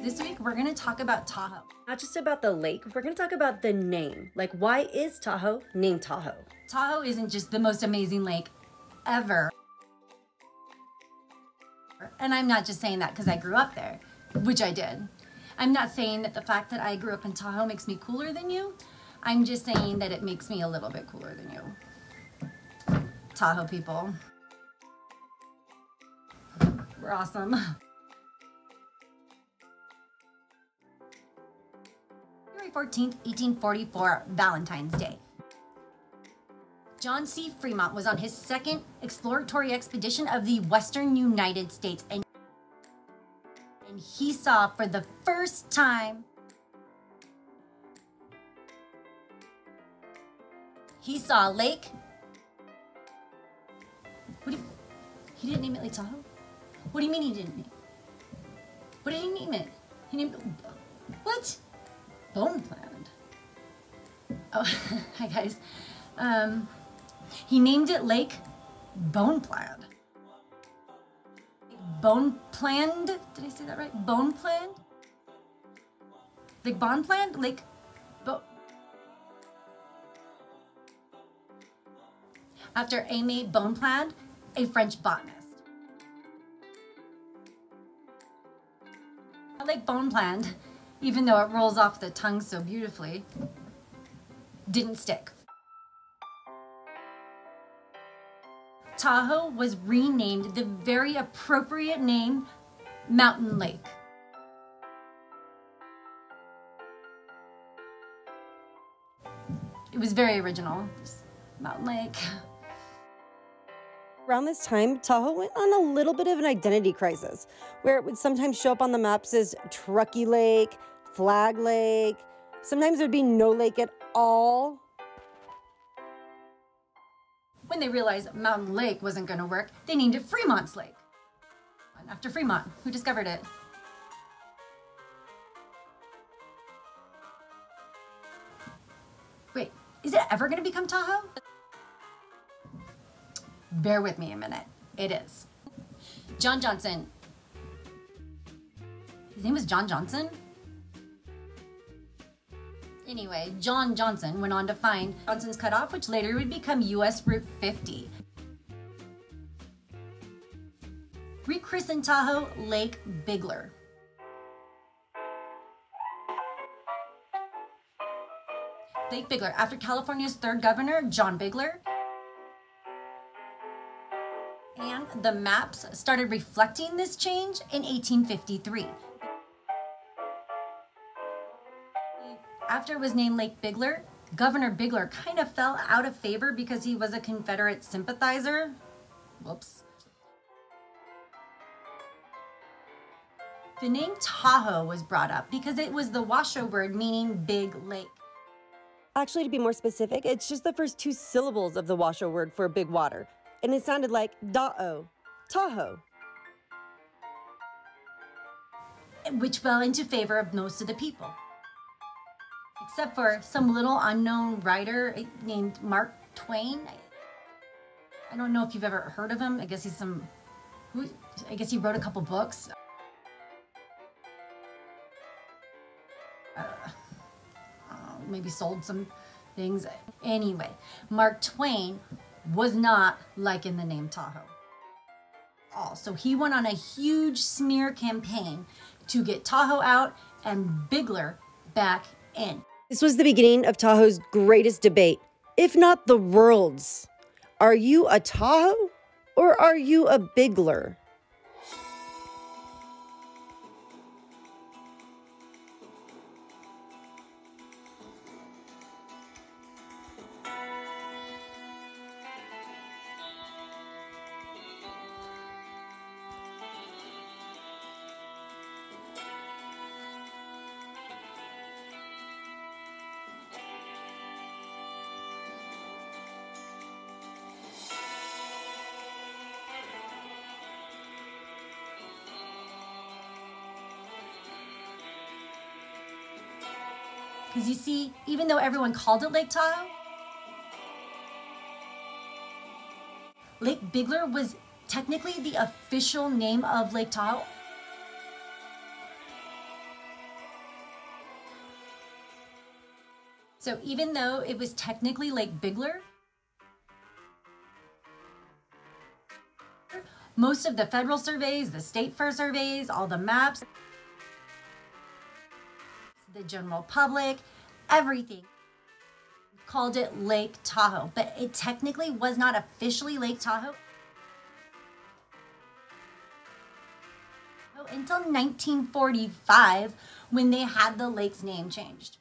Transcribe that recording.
This week, we're gonna talk about Tahoe. Not just about the lake, we're gonna talk about the name. Like, why is Tahoe named Tahoe? Tahoe isn't just the most amazing lake ever. And I'm not just saying that because I grew up there, which I did. I'm not saying that the fact that I grew up in Tahoe makes me cooler than you. I'm just saying that it makes me a little bit cooler than you. Tahoe people. We're awesome. February 14th, 1844, Valentine's Day. John C. Fremont was on his second exploratory expedition of the western United States, and he saw for the first time, he saw Lake, he didn't name it Lake Tahoe? What do you mean he didn't name it? What did he name it? He named it, what? Bone Plant. Oh, hi guys. He named it Lake Bone Plant. Bone Planned? Did I say that right? Bone Planned? Like Bon Plant? Like after Aimé Bonpland, a French botanist. Lake Bonpland, even though it rolls off the tongue so beautifully, didn't stick. Tahoe was renamed the very appropriate name, Mountain Lake. It was very original, just Mountain Lake. Around this time, Tahoe went on a little bit of an identity crisis, where it would sometimes show up on the maps as Truckee Lake, Flag Lake. Sometimes there'd be no lake at all. When they realized Mountain Lake wasn't going to work, they named it Fremont's Lake. After Fremont, who discovered it. Wait, is it ever going to become Tahoe? Bear with me a minute. It is. John Johnson. His name was John Johnson? Anyway, John Johnson went on to find Johnson's Cutoff, which later would become US Route 50. Rechristened Tahoe Lake Bigler. Lake Bigler, after California's third governor, John Bigler. And the maps started reflecting this change in 1853. After it was named Lake Bigler, Governor Bigler kind of fell out of favor because he was a Confederate sympathizer. Whoops. The name Tahoe was brought up because it was the Washoe word meaning big lake. Actually, to be more specific, it's just the first two syllables of the Washoe word for big water. And it sounded like da-o, Tahoe. Which fell into favor of most of the people. Except for some little unknown writer named Mark Twain. I don't know if you've ever heard of him. I guess he wrote a couple books. Maybe sold some things. Anyway, Mark Twain was not liking the name Tahoe. So he went on a huge smear campaign to get Tahoe out and Bigler back in. This was the beginning of Tahoe's greatest debate, if not the world's. Are you a Tahoe or are you a Bigler? Because you see, even though everyone called it Lake Tahoe, Lake Bigler was technically the official name of Lake Tahoe. So even though it was technically Lake Bigler, most of the federal surveys, the state fair surveys, all the maps, the general public, everything called it Lake Tahoe, but it technically was not officially Lake Tahoe until 1945 when they had the lake's name changed.